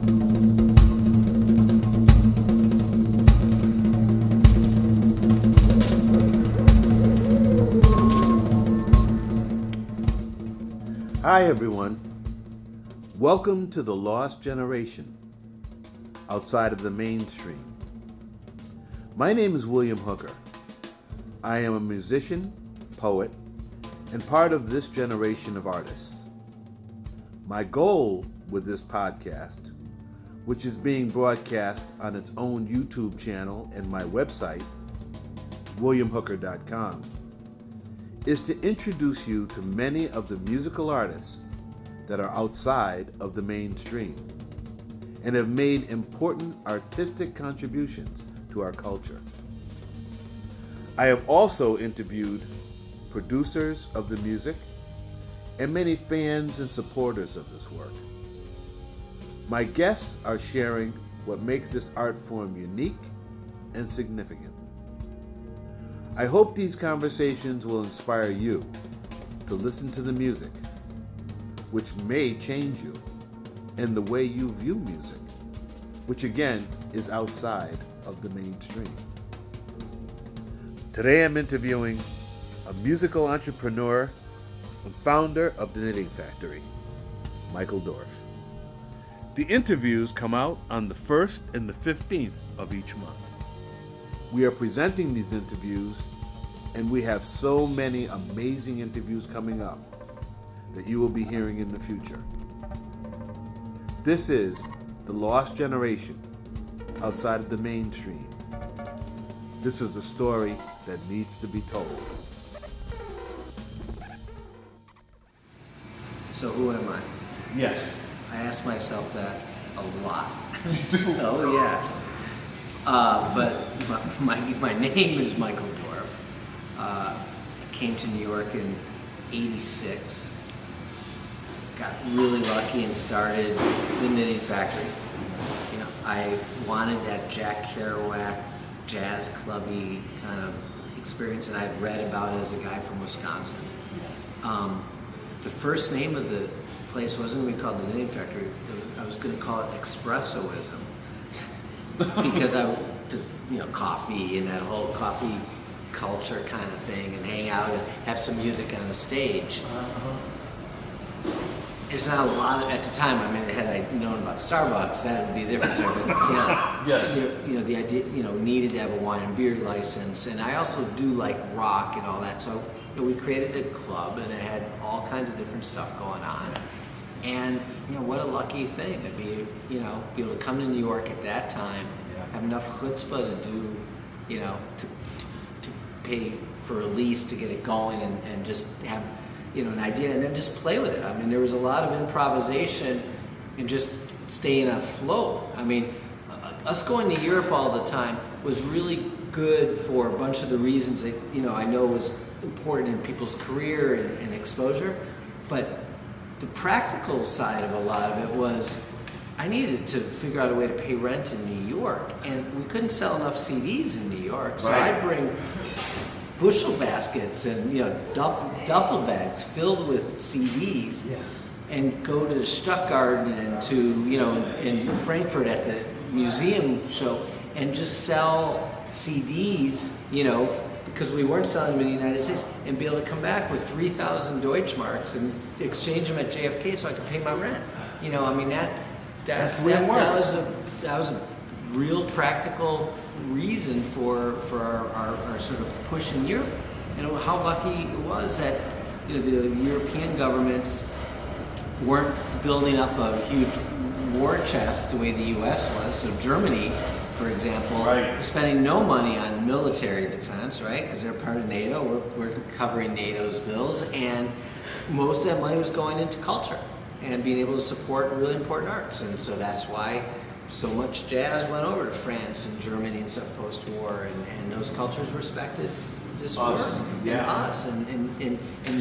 Hi everyone, welcome to the Lost Generation, outside of the mainstream. My name is William Hooker. I am a musician, poet, and part of this generation of artists. My goal with this podcast, which is being broadcast on its own YouTube channel and my website, williamhooker.com, is to introduce you to many of the musical artists that are outside of the mainstream and have made important artistic contributions to our culture. I have also interviewed producers of the music and many fans and supporters of this work. My guests are sharing what makes this art form unique and significant. I hope these conversations will inspire you to listen to the music, which may change you, and the way you view music, which again is outside of the mainstream. Today I'm interviewing a musical entrepreneur and founder of the Knitting Factory, Michael Dorf. The interviews come out on the 1st and the 15th of each month. We are presenting these interviews, and we have so many amazing interviews coming up that you will be hearing in the future. This is the Lost Generation, outside of the mainstream. This is a story that needs to be told. So who am I? Yes. I ask myself that a lot. You do? Oh yeah. But my name is Michael Dorf. I came to New York in '86. Got really lucky and started the Knitting Factory. You know, I wanted that Jack Kerouac jazz clubby kind of experience, and I'd read about it as a guy from Wisconsin. Yes. The first name of the place wasn't going to be called the Knitting Factory. I was going to call it Espressoism. Because I just, coffee and that whole coffee culture kind of thing, and hang out and have some music on the stage. It's not a lot at the time. I mean, had I known about Starbucks, that would be a different story. But Yes. the idea, needed to have a wine and beer license, and I also do like rock and all that. So we created a club, and it had all kinds of different stuff going on. And what a lucky thing to be able to come to New York at that time, have enough chutzpah to do, to pay for a lease to get it going, and just have an idea, and then just play with it. I mean, there was a lot of improvisation and just staying afloat. I mean, us going to Europe all the time was really good for a bunch of the reasons that I know was important in people's career and exposure, but the practical side of a lot of it was I needed to figure out a way to pay rent in New York, and we couldn't sell enough CDs in New York, so Right. I'd bring bushel baskets and duffel bags filled with CDs, and go to Stuttgart and to in Frankfurt at the museum show and just sell CDs, because we weren't selling them in the United States, and be able to come back with 3,000 Deutschmarks and exchange them at JFK so I could pay my rent. That was a real practical reason for our sort of push in Europe. How lucky it was that the European governments weren't building up a huge war chest the way the U.S. was. So Germany, for example, Right. spending no money on military defense, right? Because they're part of NATO. We're covering NATO's bills, and most of that money was going into culture and being able to support really important arts. And so that's why so much jazz went over to France and Germany and stuff post-war, and those cultures respected this work and us and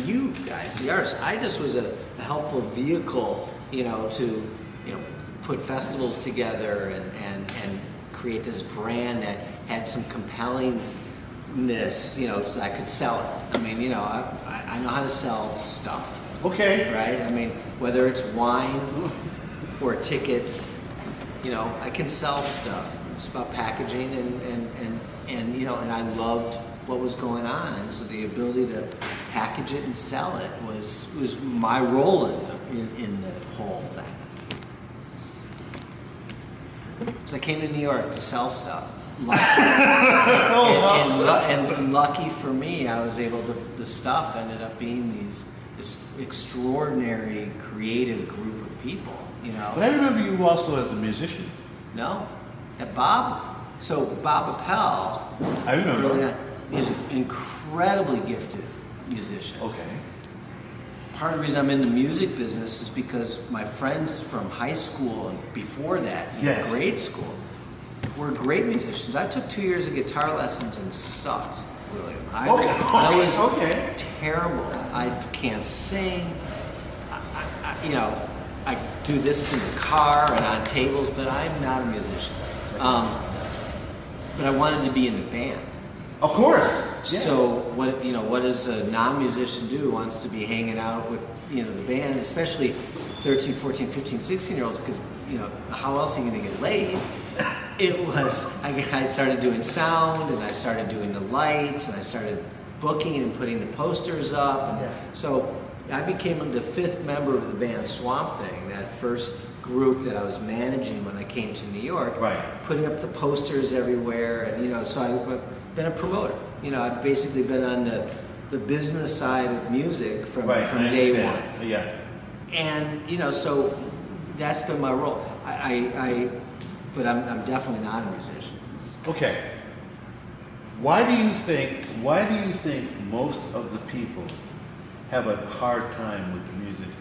you guys, the artists. I just was a helpful vehicle, to put festivals together and create this brand that had some compellingness, so I could sell it. I mean, I know how to sell stuff. Okay. Right? I mean, whether it's wine or tickets you know, I can sell stuff. It's about packaging and you know, and I loved what was going on, and so the ability to package it and sell it was my role in the whole thing. So I came to New York to sell stuff. And lucky for me, I was able to. The stuff ended up being this extraordinary creative group of people. You know. But I remember you also as a musician. No, at Bob. So Bob Appel. I remember. Really, is an incredibly gifted musician. Okay. Part of the reason I'm in the music business is because my friends from high school and before that, Yes. grade school, were great musicians. I took 2 years of guitar lessons and sucked, William. I was terrible. I can't sing. You know, I do this in the car and on tables, but I'm not a musician. But I wanted to be in the band. Of course. So what does a non-musician do? Wants to be hanging out with, you know, the band, especially 13, 14, 15, 16-year-olds, because, you know, how else are you going to get laid? It was, I started doing sound, and I started doing the lights, and I started booking and putting the posters up. And so I became the 5th member of the band Swamp Thing, that first group that I was managing when I came to New York. Right. Putting up the posters everywhere, and, you know, so I've been a promoter. You know, I've basically been on the business side of music from day one. Yeah. And, you know, so that's been my role. But I'm definitely not a musician. Okay. Why do you think most of the people have a hard time with the music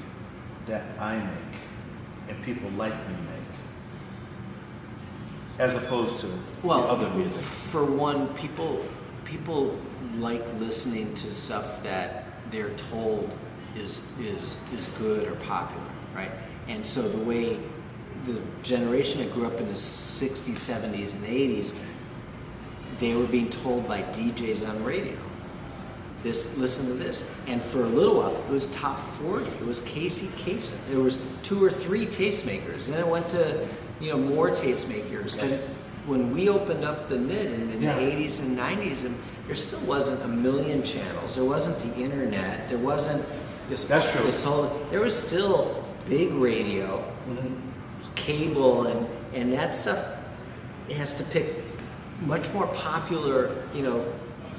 that I make and people like me make, as opposed to the other music? For one, people like listening to stuff that they're told is good or popular, right? And so the way the generation that grew up in the 60s, 70s, and 80s, they were being told by DJs on radio, listen to this. And for a little while, it was top 40. It was Casey Kasem. There was 2 or 3 tastemakers. Then it went to, you know, more tastemakers. But when we opened up the NIT in the 80s and 90s, and there still wasn't a million channels. There wasn't the internet. There wasn't this whole. There was still big radio, cable, and that stuff has to pick much more popular, you know,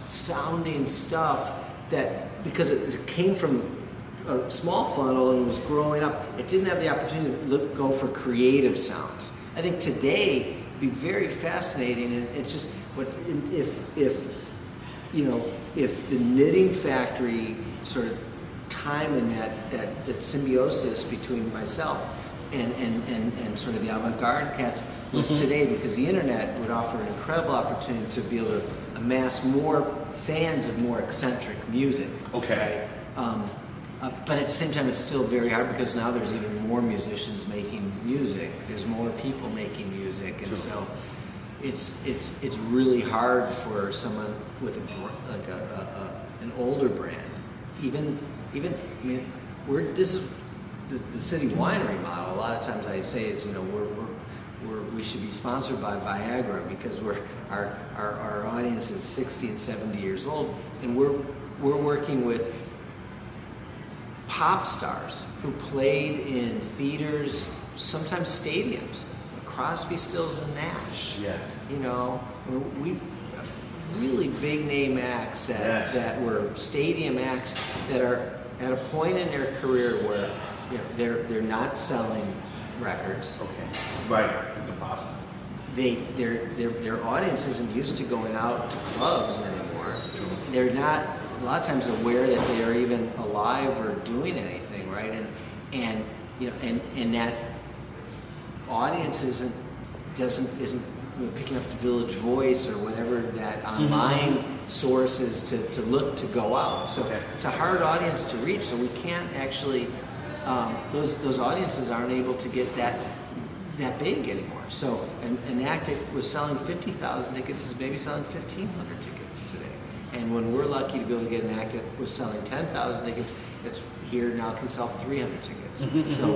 sounding stuff that, because it came from a small funnel and was growing up, it didn't have the opportunity to go for creative sounds. I think today it'd be very fascinating, and it's just if the knitting factory sort of time in that symbiosis between myself and sort of the avant-garde cats was today, because the internet would offer an incredible opportunity to be able to amass more fans of more eccentric music. Okay. Right? But at the same time, it's still very hard, because now there's even more musicians making music. There's more people making music, and so it's really hard for someone with an older brand. Even I mean, this is the City Winery model. A lot of times I say is, you know, we should be sponsored by Viagra, because our audience is 60 and 70 years old, and we're working with pop stars who played in theaters, sometimes stadiums. Crosby, Stills, and Nash. Yes. You know, we really big name acts that were stadium acts that are at a point in their career where, you know, they're not selling records. Okay. Right. It's impossible. Their audience isn't used to going out to clubs anymore. True. They're not a lot of times aware that they are even alive or doing anything, right? And you know, and that audience isn't picking up the Village Voice or whatever that online source is to look to go out. So it's a hard audience to reach. So we can't actually those audiences aren't able to get that big anymore. So an act that was selling 50,000 tickets is maybe selling 1,500 tickets today. And when we're lucky to be able to get an act that was selling 10,000 tickets, it's here now can sell 300 tickets. So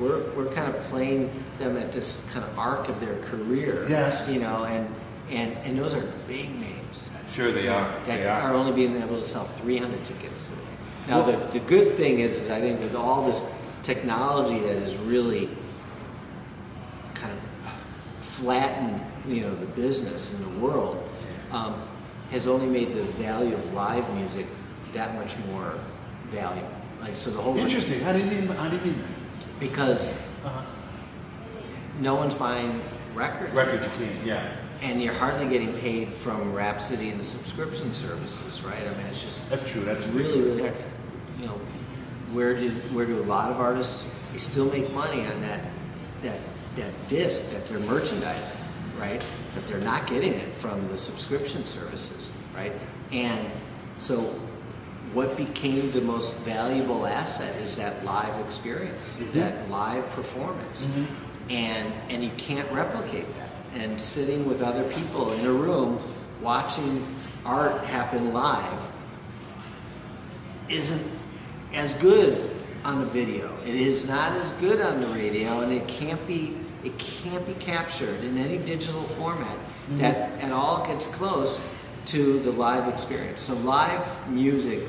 we're kind of playing them at this kind of arc of their career. Yes. You know, and those are big names Sure they are. that They are. are only being able to sell 300 tickets today. Now, the good thing is I think with all this technology that has really kind of flattened, you know, the business in the world, has only made the value of live music that much more valuable. Like, so the whole Interesting. How do you mean that? because Uh-huh. no one's buying records. Record you can't, yeah. And you're hardly getting paid from Rhapsody and the subscription services, right? I mean, it's just That's true. That's really, really hard. You know, where do a lot of artists, they still make money on that disc that they're merchandising, right? But they're not getting it from the subscription services, right? And so what became the most valuable asset is that live experience, that live performance. And you can't replicate that. And sitting with other people in a room watching art happen live isn't as good on the video. It is not as good on the radio, and it can't be captured in any digital format that at all gets close to the live experience. So live music,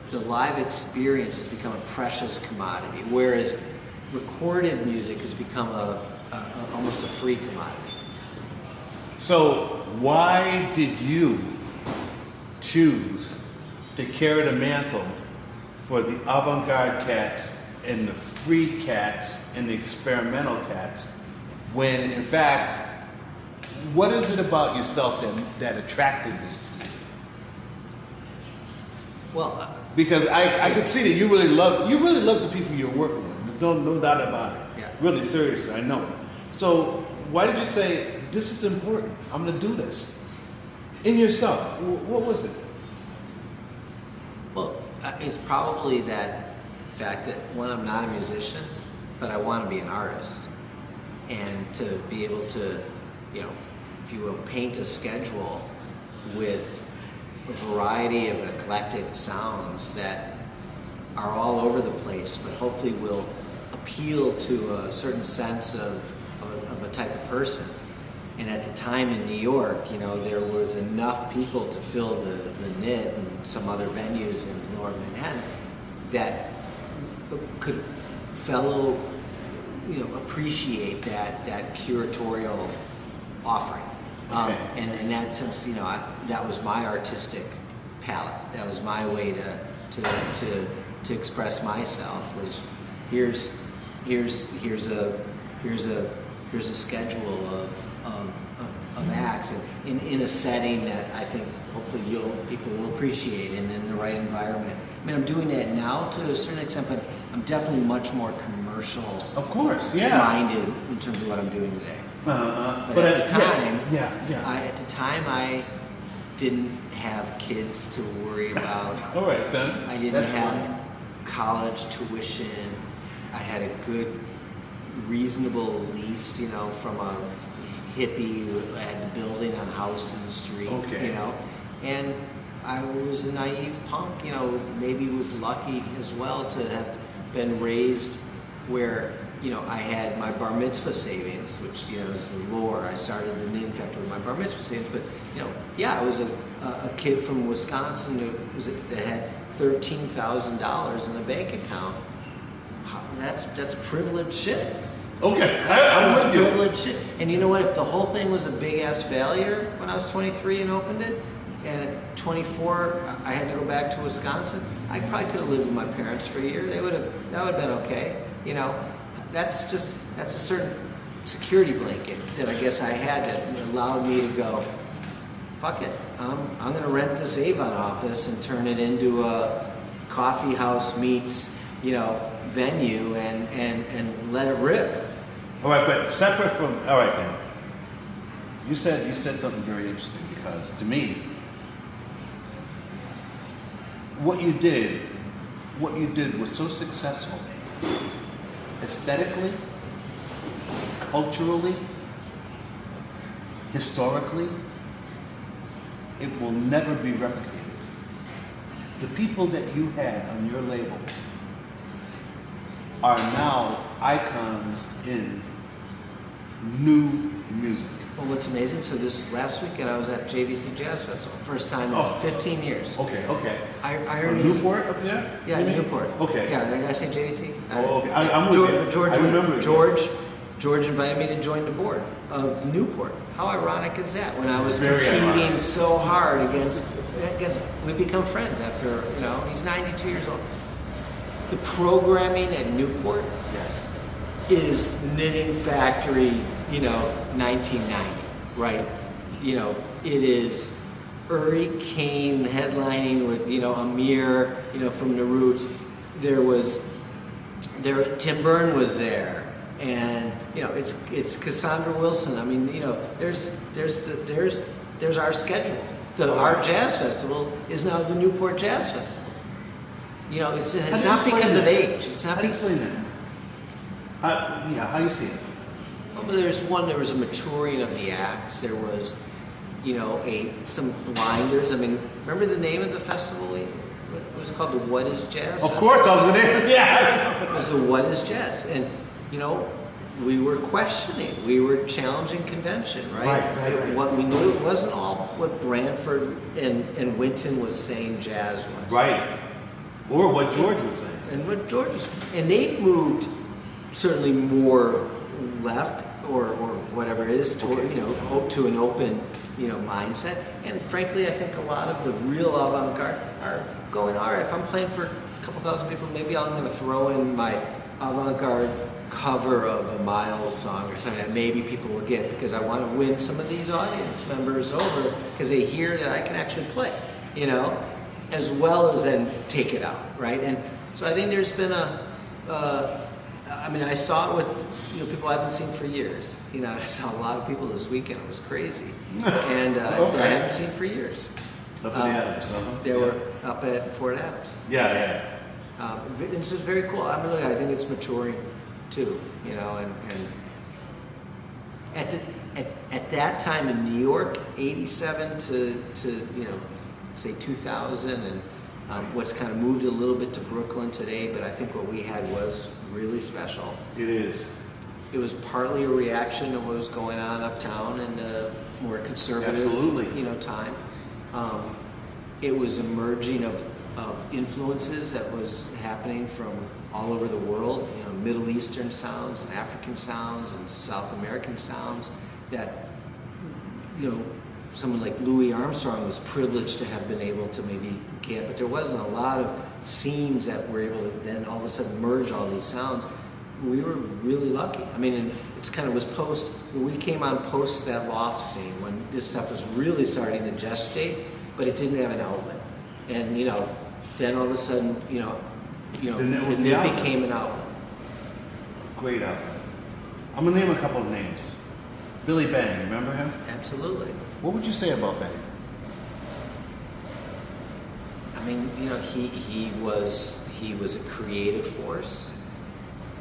the live experience has become a precious commodity, whereas recorded music has become almost a free commodity. So why did you choose to carry the mantle for the avant-garde cats and the free cats and the experimental cats when, in fact, what is it about yourself that attracted this to you? Well, Because I could see that you really love the people you're working with. No doubt about it. Yeah. Really seriously, I know it. So why did you say this is important? I'm going to do this in yourself. What was it? well, it's probably that fact that one, I'm not a musician, but I want to be an artist, and to be able to, you know, if you will, paint a schedule with a variety of eclectic sounds that are all over the place, but hopefully will appeal to a certain sense of a type of person. And at the time in New York, you know, there was enough people to fill the NIT and some other venues in Lower Manhattan that could appreciate that curatorial offering. Okay. And in that sense, you know, that was my artistic palette. That was my way to express myself. Was here's a schedule of acts, and in a setting that I think hopefully people will appreciate, and in the right environment. I mean, I'm doing that now to a certain extent, but I'm definitely much more commercial. Of course, yeah. Minded in terms of what I'm doing today. But at the time, yeah. I didn't have kids to worry about. All right, then. I didn't have college tuition. I had a good, reasonable lease, you know, from a hippie who had the building on Houston Street, Okay. you know, and I was a naive punk, you know, maybe was lucky as well to have been raised where, you know, I had my bar mitzvah savings, which, you know, is the lore. I started the Nin Factory with my bar mitzvah savings, but, you know, yeah, I was a kid from Wisconsin that had $13,000 in a bank account. That's privileged shit. Okay, That's I'm with you. privileged shit. And you know what? If the whole thing was a big ass failure when I was 23 and opened it, and at 24 I had to go back to Wisconsin, I probably could have lived with my parents for a year. That would have been okay. You know, that's a certain security blanket that I guess I had that allowed me to go, fuck it. I'm going to rent this Avon office and turn it into a coffee house meets, you know, venue and let it rip. All right, but separate from, all right then. You said something very interesting, because to me, what you did was so successful, aesthetically, culturally, historically, it will never be replicated. The people that you had on your label are now icons in new music. Well, what's amazing, so this last weekend I was at JVC Jazz Festival, first time in 15 years. Okay. I heard he's- Newport up there? Yeah, You mean? Newport. Okay. Yeah, did I say JVC? Oh, okay. I'm with you. George, I remember. George invited me to join the board of Newport. How ironic is that? When I was Very competing ironic. so hard against, we become friends after, he's 92 years old. The programming at Newport Yes. is Knitting Factory, 1990, right? It is Uri Kane headlining with, Amir, from the Roots. Tim Byrne was there, and it's Cassandra Wilson. I mean, there's our schedule. Our jazz festival is now the Newport Jazz Festival. It's not because of age. It's not How do you because. explain that? How you see it? Well, there was a maturing of the acts. There was, some blinders. I mean, remember the name of the festival? It was called the What Is Jazz Of Festival? course, I was gonna. Yeah. It was the What Is Jazz? And, we were questioning. We were challenging convention, right? Right. What we knew it wasn't all what Branford and Winton was saying jazz was. Right. Or what George was saying. And what George was, and they've moved certainly more left or whatever it is toward, to an open, mindset. And frankly, I think a lot of the real avant-garde are going, all right, if I'm playing for a couple thousand people, maybe I'm going to throw in my avant-garde cover of a Miles song or something that maybe people will get, because I want to win some of these audience members over because they hear that I can actually play, as well as then take it out, right? And so I think there's been I saw it with people I haven't seen for years. I saw a lot of people this weekend. It was crazy, and Okay. I haven't seen for years. Up in Adams, They were up at Fort Adams. Yeah. It's just very cool. I think it's maturing too. And at that time in New York, '87 to say 2000, and what's kind of moved a little bit to Brooklyn today, but I think what we had was really special. It is. It was partly a reaction to what was going on uptown in a more conservative, Absolutely. Time. It was a merging of influences that was happening from all over the world, Middle Eastern sounds and African sounds and South American sounds that, someone like Louis Armstrong was privileged to have been able to maybe get, but there wasn't a lot of scenes that were able to then all of a sudden merge all these sounds. We were really lucky. And it's kind of was we came on post that loft scene when this stuff was really starting to gestate, but it didn't have an outlet. And, then all of a sudden, Then it was it the outlet. became an outlet. Great outlet. I'm gonna name a couple of names. Billy Bang, remember him? Absolutely. What would you say about Bang? He was a creative force.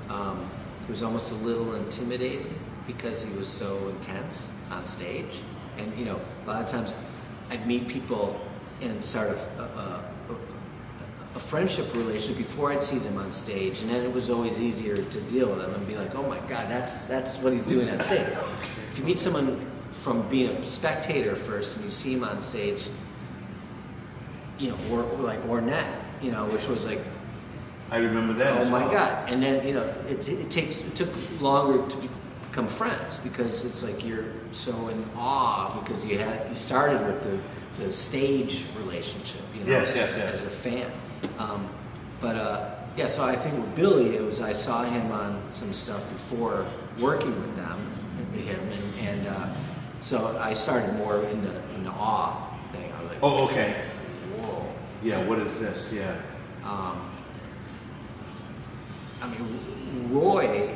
He was almost a little intimidating because he was so intense on stage. And a lot of times I'd meet people and start a friendship relationship before I'd see them on stage, and then it was always easier to deal with them and be like, oh my God, that's what he's doing on stage. If you meet someone from being a spectator first and you see him on stage, or like Ornette, which was like, I remember that. oh as my well. God. And then, it took longer to become friends because it's like you're so in awe because you started with the stage relationship, Yes. as a fan. So I think with Billy, I saw him on some stuff before working with him, and so I started more in the awe thing. I was like, Oh, okay. whoa. Yeah, what is this? Yeah. Roy,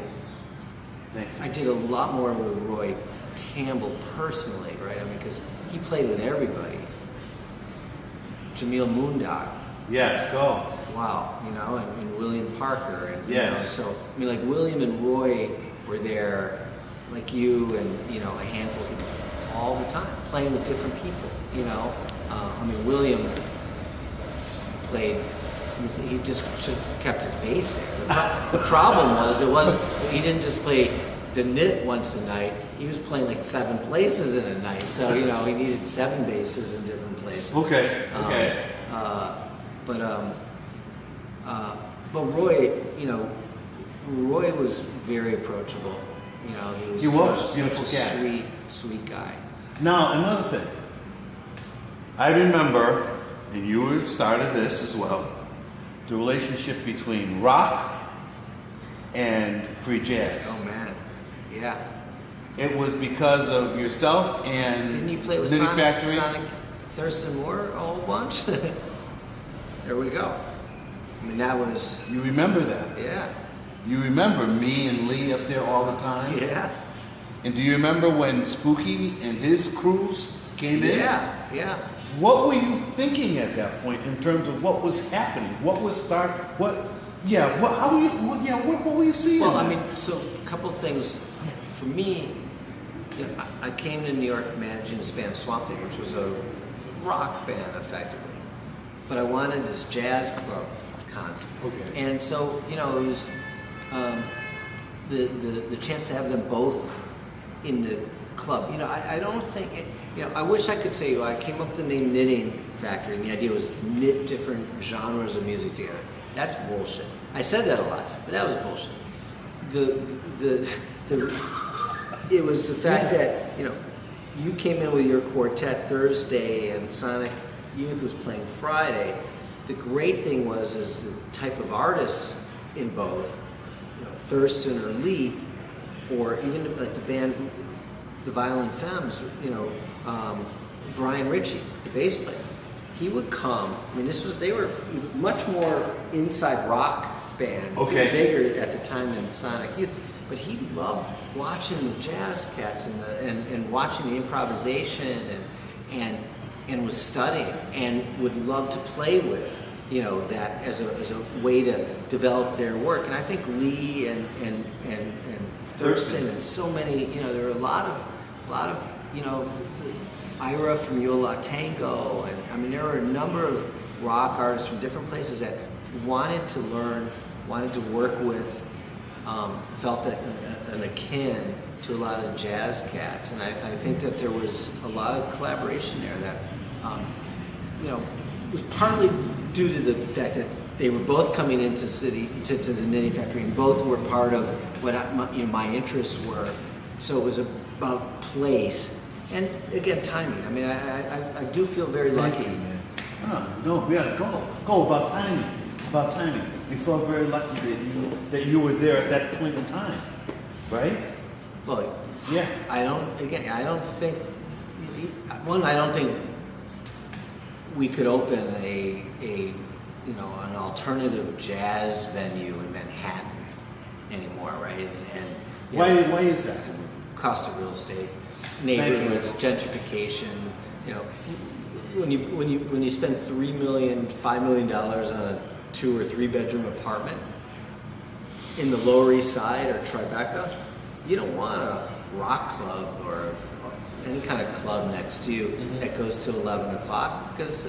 Thank you. I did a lot more with Roy Campbell personally, right? Because he played with everybody. Jamil Moondog, Yes, go. wow, and William Parker, and Yes. so like William and Roy were there, like you and a handful of people all the time, playing with different people. William played He just should have kept his bass there. The problem was, he didn't just play the knit once a night. He was playing like 7 places in a night. So, you know, he needed 7 basses in different places. Okay. But Roy, you know, Roy was very approachable. You know, he was such beautiful a cat. sweet guy. Now, another thing. I remember, and you started this as well, the relationship between rock and free jazz. Oh man, yeah. It was because of yourself and Didn't you play with Nitty Sonic, Factory? Sonic Thurston Moore a whole bunch? There we go. I mean, that was, You remember that? yeah, You remember me and Lee up there all the time? yeah, And do you remember when Spooky and his crews came in? yeah. What were you thinking at that point in terms of what was happening? What was what were you seeing? Well, I mean, so a couple things. For me, you know, I came to New York managing this band Swamp Thing, which was a rock band effectively, but I wanted this jazz club concept. Okay. And so, you know, it was the chance to have them both in the club. You know, I don't think you know, I wish I could say, well, I came up with the name Knitting Factory, and the idea was to knit different genres of music together. That's bullshit. I said that a lot, but that was bullshit. It was the fact that, you know, you came in with your quartet Thursday and Sonic Youth was playing Friday. The great thing is the type of artists in both, you know, Thurston or Lee, or even like the band, the Violin Femmes, you know, Brian Ritchie, the bass player. He would come. I mean, they were much more inside rock band, Okay. bigger at the time than Sonic Youth. But he loved watching the jazz cats and watching the improvisation and was studying and would love to play with, you know, that as a way to develop their work. And I think Lee and Thurston and so many, you know, there were a lot of you know, Ira from Yola Tango, and I mean there were a number of rock artists from different places that wanted to learn, wanted to work with, felt an akin to a lot of jazz cats, and I think that there was a lot of collaboration there that, you know, was partly due to the fact that they were both coming into the Knitting Factory, and both were part of what my interests were. So it was about place and again timing. I mean, I do feel very lucky. Thank you, man. No, yeah, go about timing. About timing. You felt very lucky that you were there at that point in time, right? Well, Yeah. I don't think we could open a you know, an alternative jazz venue in Manhattan anymore, right? And you Why know, is that? cost of real estate, neighborhoods, gentrification. You know, when you spend $3 million, $5 million on a 2 or 3 bedroom apartment in the Lower East Side or Tribeca, you don't want a rock club or any kind of club next to you that goes till 11 o'clock because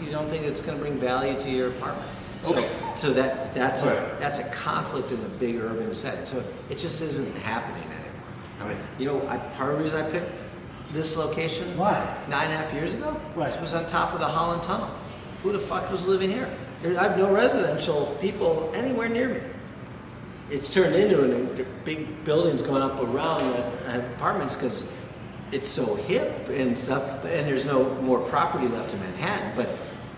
you don't think it's going to bring value to your apartment. So that's a conflict in a big urban setting. So it just isn't happening anymore. Right. You know, part of the reason I picked this location, Why? 9.5 years ago, Right. This was on top of the Holland Tunnel. Who the fuck was living here? I have no residential people anywhere near me. It's turned into big buildings going up around apartments because it's so hip and stuff, and there's no more property left in Manhattan. But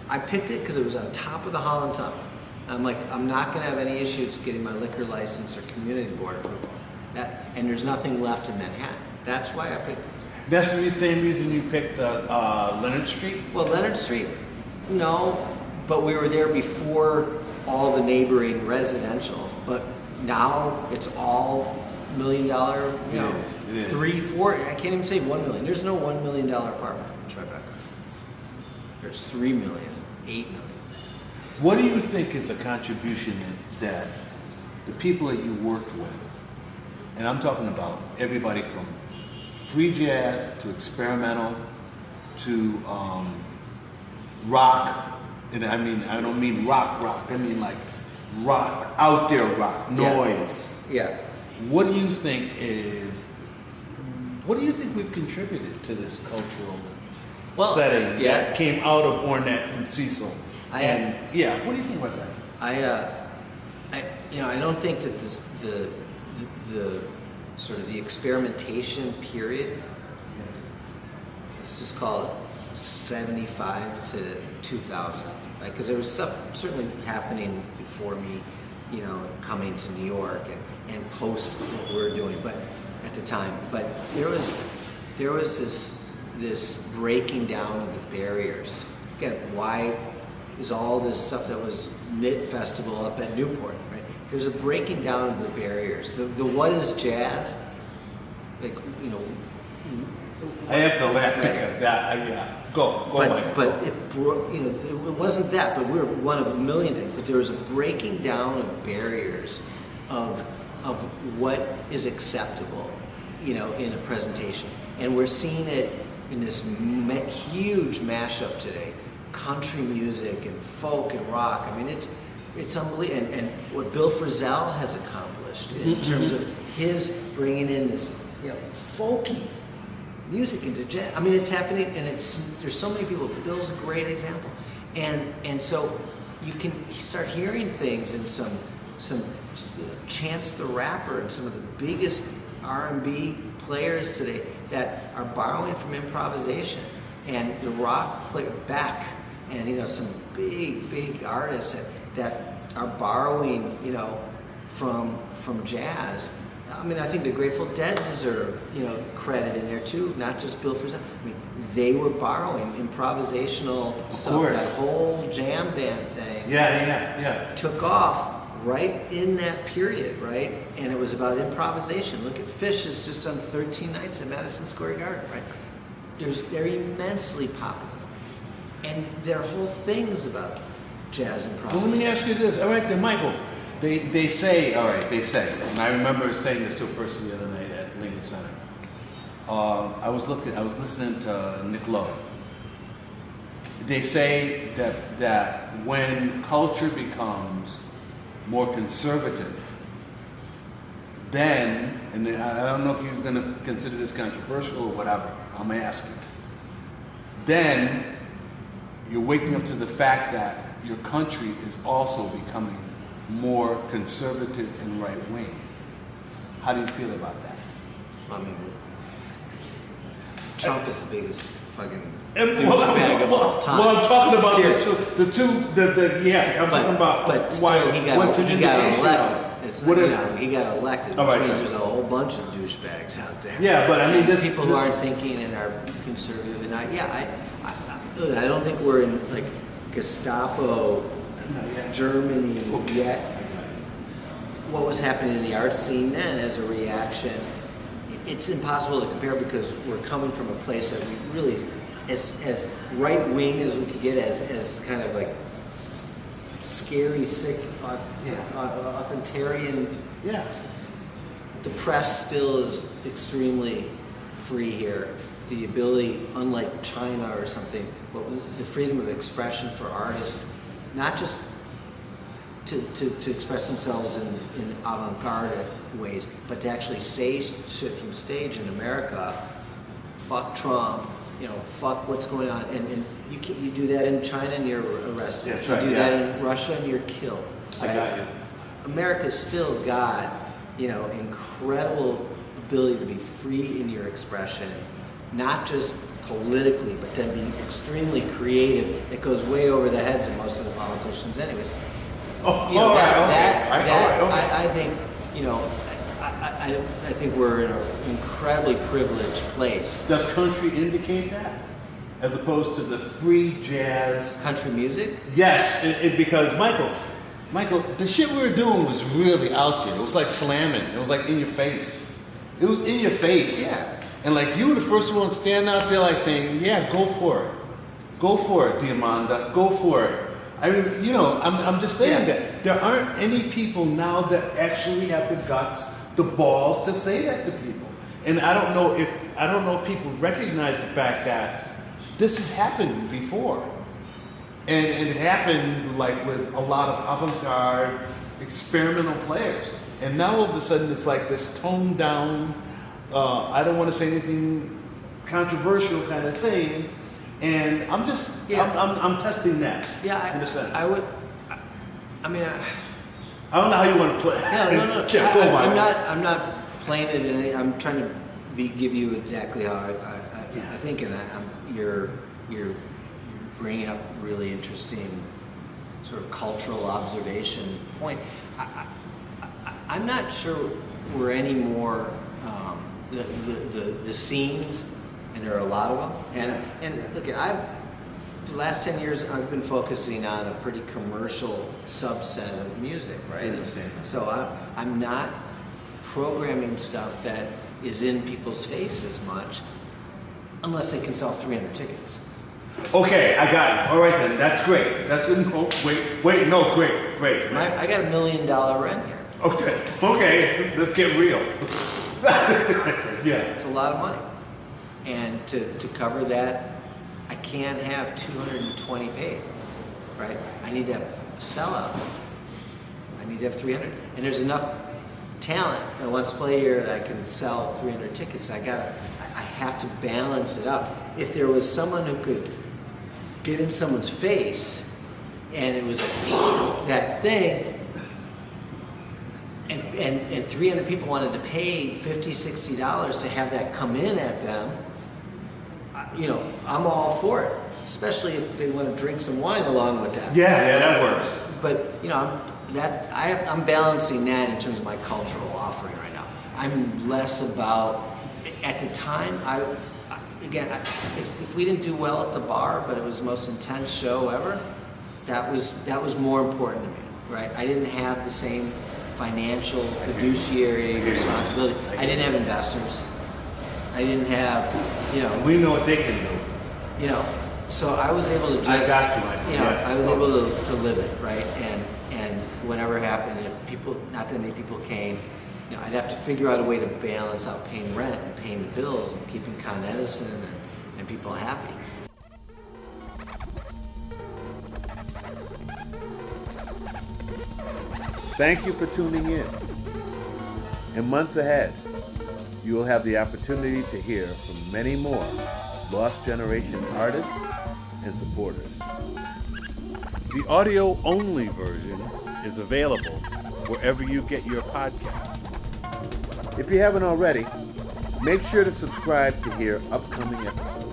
I picked it because it was on top of the Holland Tunnel. And I'm like, I'm not going to have any issues getting my liquor license or community board approval. And there's nothing left in Manhattan. That's why I picked it. That's the same reason you picked Leonard Street? Well, Leonard Street, no, but we were there before all the neighboring residential. But now it's all $1 million, you know, It is. 3, 4. I can't even say $1 million. There's no $1 million apartment in Tribeca. There's 3 million, 8 million. What do you think is the contribution that the people that you worked with, and I'm talking about everybody from free jazz to experimental to rock And I don't mean rock. I mean like rock, out there rock, noise. Yeah. What do you think we've contributed to this cultural setting that came out of Ornette and Cecil? What do you think about that? I don't think that the sort of the experimentation period, let's just call it 75 to 2000, right? Because there was stuff certainly happening before me, coming to New York and post what we were doing, but at the time, but there was this breaking down of the barriers. Again, why is all this stuff that was Knit Festival up at Newport, right? There's a breaking down of the barriers. The what is jazz? Like, I have to laugh because that, Go, Mike. But it wasn't that, but we were one of a million things. But there was a breaking down of barriers of what is acceptable, in a presentation. And we're seeing it in this huge mashup today. Country music and folk and rock. I mean, it's unbelievable. And what Bill Frisell has accomplished in terms of his bringing in this, folky music into jazz. I mean, it's happening, and there's so many people. Bill's a great example. And so you start hearing things in some Chance the Rapper and some of the biggest R&B players today that are borrowing from improvisation, and the rock player Beck, and some big artists that are borrowing from jazz. I mean, I think the Grateful Dead deserve credit in there too, not just Bill Frisell. I mean, they were borrowing improvisational stuff. That whole jam band thing took off right in that period, right? And it was about improvisation. Look at Phish has just done 13 nights at Madison Square Garden, right? They're immensely popular. And their whole thing is about jazz improvisation. Well, let me ask you this. All right, then, Michael. They say, and I remember saying this to a person the other night at Lincoln Center. I was listening to Nick Lowe. They say that when culture becomes more conservative, then, and I don't know if you're going to consider this controversial or whatever, I'm asking. Then you're waking up to the fact that your country is also becoming more conservative and right-wing. How do you feel about that? I mean, Trump is the biggest fucking douchebag of all time. Well, I'm talking about the two. I'm talking about but why. Still, he got elected. It's he got elected, which right, means there's a whole bunch of douchebags out there. Yeah, but I mean, people who aren't thinking and are conservative, and I don't think we're in like Gestapo Germany yet. What was happening in the art scene then as a reaction, it's impossible to compare because we're coming from a place that we really, as right wing as we could get, as kind of like scary, sick, authoritarian. Yeah. The press still is extremely free here. The ability, unlike China or something, but the freedom of expression for artists, not just to express themselves in avant-garde ways, but to actually say shit from stage in America. Fuck Trump, fuck what's going on, and you do that in China and you're arrested. That's right, you do that in Russia and you're killed. Right? I got you. America's still got incredible ability to be free in your expression, not just politically, but then be extremely creative. It goes way over the heads of most of the politicians, anyways. I think I think we're in an incredibly privileged place. Does country indicate that, as opposed to the free jazz country music? Yes, because Michael, the shit we were doing was really out there. It was like slamming. It was like in your face. It was in your face. Yeah. And like you were the first one standing out there like saying, yeah, go for it. Go for it, Diamanda. Go for it. I mean, I'm just saying that there aren't any people now that actually have the guts, the balls to say that to people. And I don't know if people recognize the fact that this has happened before. And it happened like with a lot of avant-garde experimental players. And now all of a sudden it's like this toned down, I don't want to say anything controversial kind of thing. And I'm just, I'm testing that. Yeah, in a sense. I would. I mean, I don't know how you want to play. no. Jeff, go on. I'm not playing it in any. I'm trying to give you exactly how I think, and you're bringing up really interesting sort of cultural observation point. I'm not sure we're any more the scenes, and there are a lot of them. And look, the last 10 years I've been focusing on a pretty commercial subset of music, right? So I'm not programming stuff that is in people's face as much, unless they can sell 300 tickets. Okay, I got it. All right then, that's great. That's good. Oh, great. I got $1 million rent here. Okay, let's get real. Yeah. It's a lot of money. And to cover that, I can't have 220 paid, right? I need to have a sellout. I need to have 300. And there's enough talent that wants to play here that I can sell 300 tickets. I have to balance it up. If there was someone who could get in someone's face and it was that thing, and 300 people wanted to pay $50, $60 to have that come in at them, I'm all for it, especially if they want to drink some wine along with that. Yeah, that works. But I'm balancing that in terms of my cultural offering right now. I'm less about, at the time, if we didn't do well at the bar, but it was the most intense show ever, that was more important to me, right? I didn't have the same financial fiduciary responsibility. I didn't have investors. I didn't have, We know what they can do. So I was able to just, I was able to live it, right? And whatever happened, if not that many people came, I'd have to figure out a way to balance out paying rent and paying the bills and keeping Con Edison and people happy. Thank you for tuning in. In months ahead, you will have the opportunity to hear from many more Lost Generation artists and supporters. The audio-only version is available wherever you get your podcast. If you haven't already, make sure to subscribe to hear upcoming episodes.